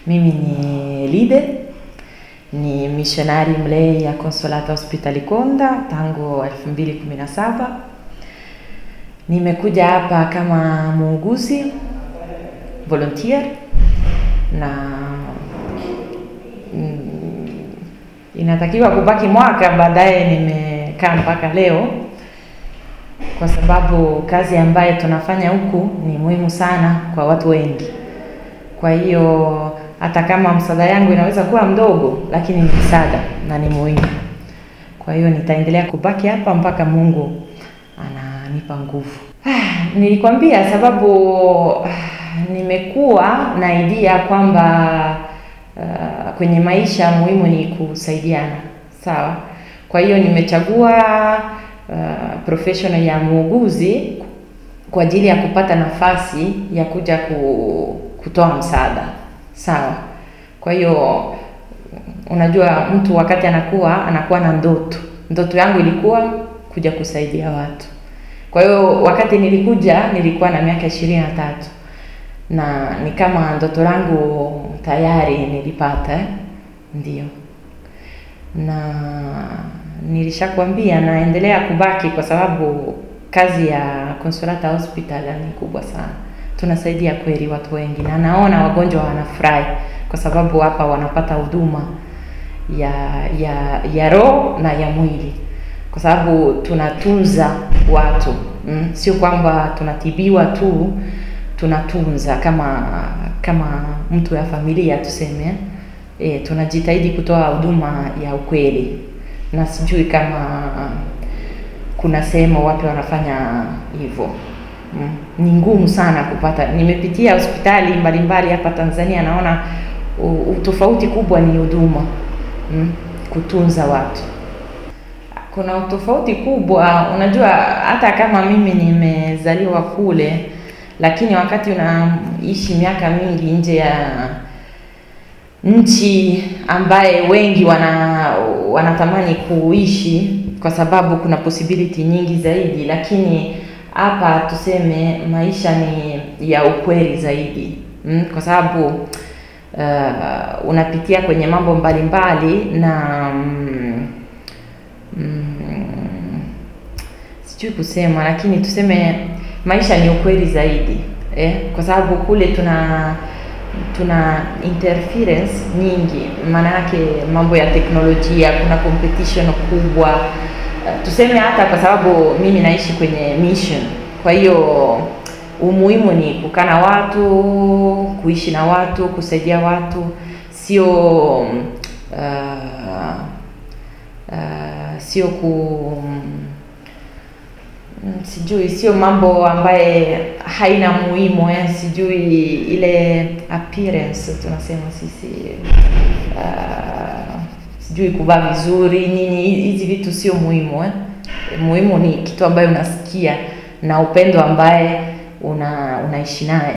Mimi ni Lide, ni missionari mlei ya Consolata Hospitali Konda tangu 2017. Nimekuja hapa kama muuguzi volunteer na inatakiwa kubaki mwaka, baadaye nimekaa mpaka leo kwa sababu kazi ambayo tunafanya huku ni muhimu sana kwa watu wengi. Kwa hiyo hata kama msaada yangu inaweza kuwa mdogo, lakini ni msaada na ni muhimu. Kwa hiyo nitaendelea kubaki hapa mpaka Mungu ananipa nguvu. Nilikwambia sababu nimekuwa na idea kwamba kwenye maisha muhimu ni kusaidiana. Sawa? Kwa hiyo nimechagua professional ya muuguzi kwa ajili ya kupata nafasi ya kuja kutoa msaada. Sawa? Kwa hiyo unajua mtu wakati anakuwa na ndoto yangu ilikuwa kuja kusaidia watu. Kwa hiyo wakati nilikuwa na miaka 23 na ni kama ndoto yangu tayari nilipata. Ndio. Na nilishakwambia naendelea kubaki kwa sababu kazi ya Consolata Hospital ni kubwa sana. Tunasaidia kweli watu wengi na naona wagonjwa wanafurahi kwa sababu hapa wanapata huduma ya roho na ya mwili. Kwa sababu tunatunza watu. Sio kwamba tunatibiwa tu, tunatunza kama mtu ya familia tuseme. Tunajitahidi kutoa huduma ya ukweli. Na sijui kama kuna sehemu wapi wanafanya hivyo. Ni ngumu sana kupata. Nimepitia hospitali mbalimbali hapa Tanzania, naona utofauti kubwa ni huduma, kutunza watu. Kuna utofauti kubwa, unajua hata kama mimi nimezaliwa kule, lakini wakati unaishi miaka mingi nje ya nchi ambaye wengi wanatamani kuishi kwa sababu kuna possibility nyingi zaidi, lakini hapa tuseme maisha ni ya ukweli zaidi. Kwa sababu unapitia kwenye mambo mbalimbali na sijui kusema, lakini tuseme maisha ni ukweli zaidi. Kwa sababu kule tuna interference nyingi, maana yake mambo ya teknolojia, kuna competition kubwa. Tuseme hata kwa sababu mimi naishi kwenye mission. Kwa hiyo umuhimu ni kukaa na watu, kuishi na watu, kusaidia watu, sio sio mambo ambaye haina muhimu, sijui ile appearance tunasema sisi, sijui kuvaa vizuri nini, hizi vitu sio muhimu. Muhimu ni kitu ambayo unasikia na upendo ambaye unaishi naye.